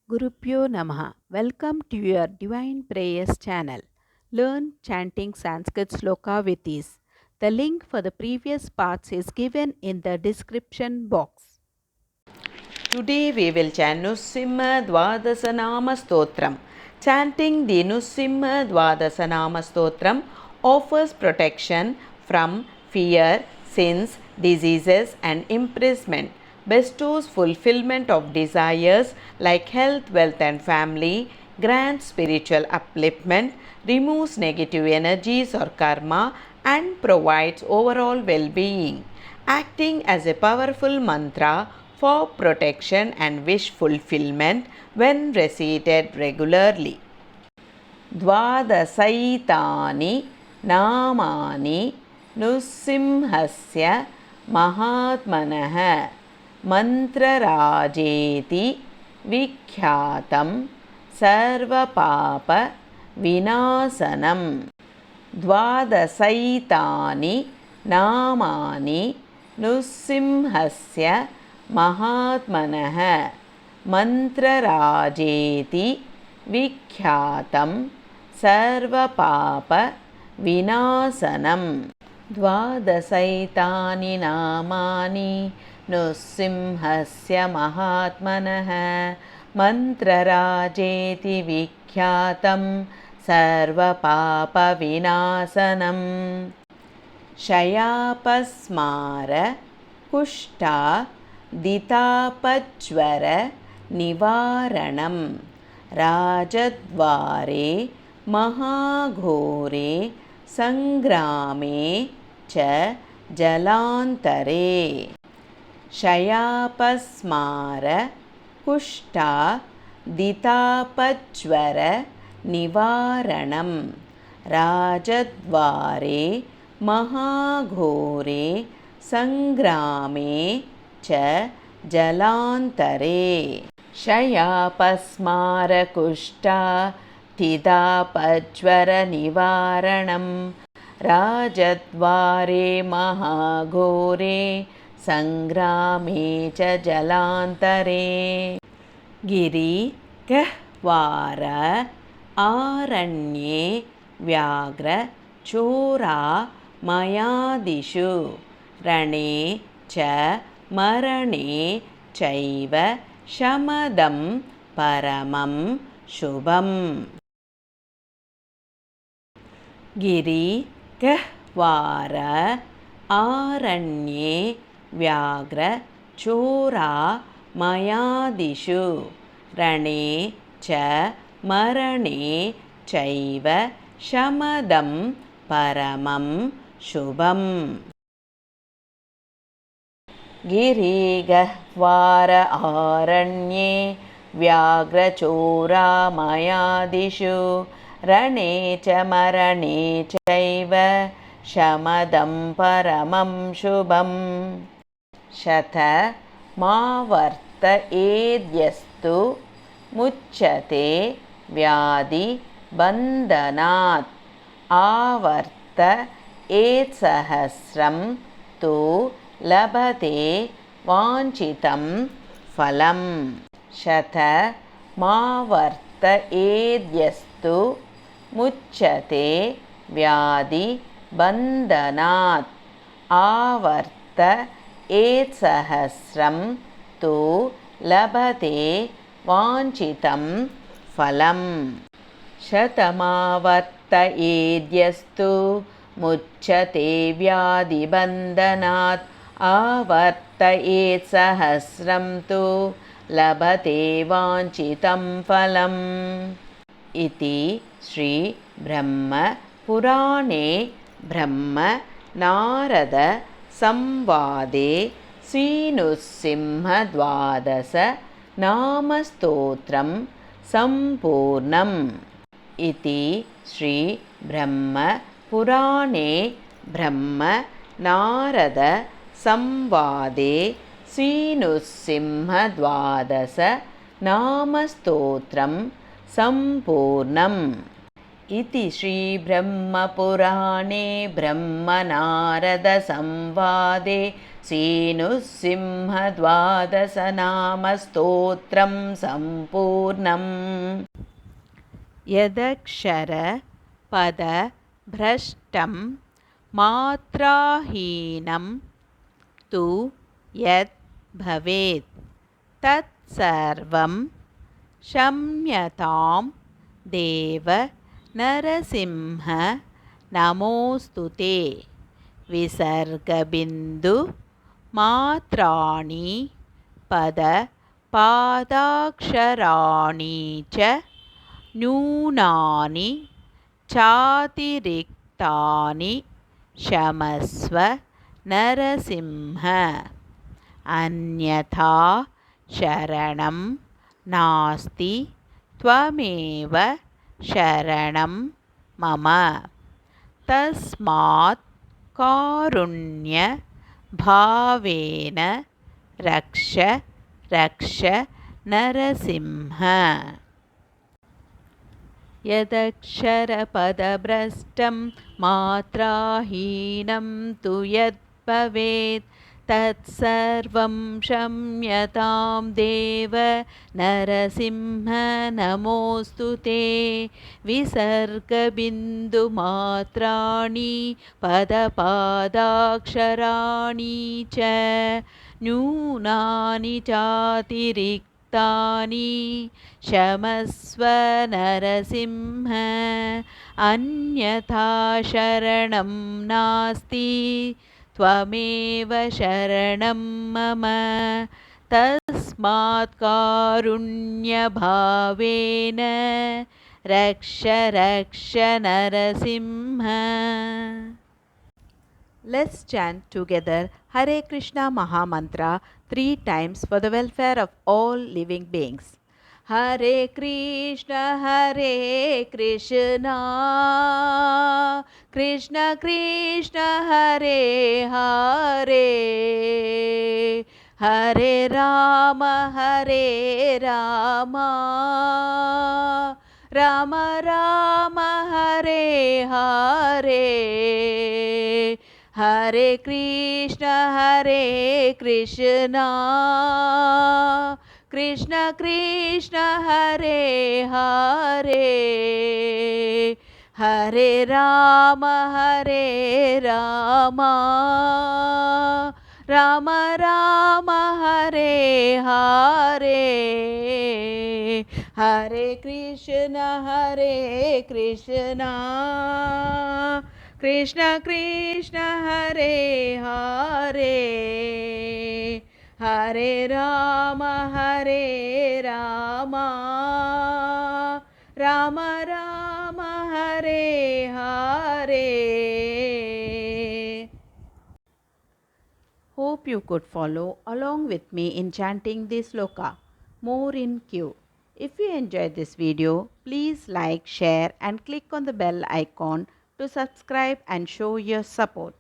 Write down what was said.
Gurupyo Namaha. Welcome to your Divine Prayers channel. Learn chanting Sanskrit sloka with ease. The link for the previous parts is given in the description box. Today we will chant Nussimha Dvadasanama Stotram. Chanting the Nussimha Dvadasanama Stotram offers protection from fear, sins, diseases and imprisonment, bestows fulfillment of desires like health, wealth and family, grants spiritual upliftment, removes negative energies or karma and provides overall well-being. Acting as a powerful mantra for protection and wish fulfillment when recited regularly. Dvadasaitani namani Nussimhasya Mahatmanah Mantrarajeti Vikhyatam Sarvapapa Vinasanam. Dvadasaitani namani Nussimhasya Mahatmanah Mantrarajeti Vikhyatam Sarvapapa Vinasanam. Dvadasaitani namani Nussimhasya Mahatmanah Mantrarajeti Vikhyatam Sarvapapa Vinasanam. Shayapasmara Kushta Ditapajvara Nivaranam Rajadvare Mahaghore Sangrame Cha Jalantare. Shayapasmara Kushta Ditapajvara Nivaranam Rajadvare Mahaghore Sangrame Cha Jalantare. Shayapasmara Kushta Ditapajvara Nivaranam Rajadvare Mahaghore Sangrame Cha Jalantare. Giri Gahvara Aranye Vyagra Chora Mayadishu Rane Cha Marane Chaiva Shamadam Paramam Shubham. Giri Gahvara Aranye Vyagra Chora Mayadishu Rane Cha Marane Chaiva Shamadam Paramam Shubham. Giri Gahvara Aranye Vyagra Chora Mayadishu Rane Cha Marane Chaiva Shamadam Paramam Shubham. Shatha Mavarta Edyastu Mucchate Vyadi Bandhanat Avarta Etsahasram Tu Labhate Vanchitam Phalam. Shatha Mavarta Edyastu Mucchate Vyadi Bandhanat Avarta Etsahasram Tu Labhate Vanchitam Phalam. Shatamavarta Edyastu Mucchate Vyadi Bandhanat Avarta Etsahasram Tu Labhate Vanchitam Phalam. Iti Sri Brahma Purane Brahma Narada Samvade Srinussimha Dvadasa Namastotram Sampurnam. Iti Sri Brahma Purane Brahma Narada Samvade Srinussimha Dvadasa Namastotram Sampurnam. इति श्रीब्रह्मपुराणे ब्रह्मनारदसंवादे श्रीनृसिंहद्वादशनामस्तोत्रं सम्पूर्णम्। यदक्षरपदभ्रष्टं मात्राहीनं तु यत् भवेत् तत्सर्वं क्षम्यतां देव नरसिंह नमोऽस्तु ते। विसर्गबिन्दु मात्राणि पदपादाक्षराणि च न्यूनानि चातिरिक्तानि क्षमस्व नरसिंह। अन्यथा शरणं नास्ति त्वमेव शरणं मम। तस्मात् कारुण्यभावेन रक्ष रक्ष नरसिंह। यदक्षरपदभ्रष्टं मात्राहीनं तु यद्भवेत् तत्सर्वं क्षम्यतां देव नरसिंह नमोऽस्तु ते। विसर्गबिन्दुमात्राणि पदपादाक्षराणि च न्यूनानि चातिरिक्तानि क्षमस्व नरसिंह। अन्यथा शरणं नास्ति त्वमेव शरणं मम। तस्मात् कारुण्यभावेन रक्ष रक्ष Narasimha. Let's chant together Hare Krishna Mahamantra 3 times for the welfare of all living beings. Hare Krishna Krishna Krishna Hare Hare, Hare Rama Rama Rama Hare Hare, Hare Krishna Krishna Krishna Hare Hare, Hare Rama Rama Rama Hare Hare, Hare Krishna Krishna Krishna Hare Hare, Hare Rama Rama Rama Hare Hare. Hope you could follow along with me in chanting this sloka. More in queue. If you enjoyed this video, please like, share and click on the bell icon to subscribe and show your support.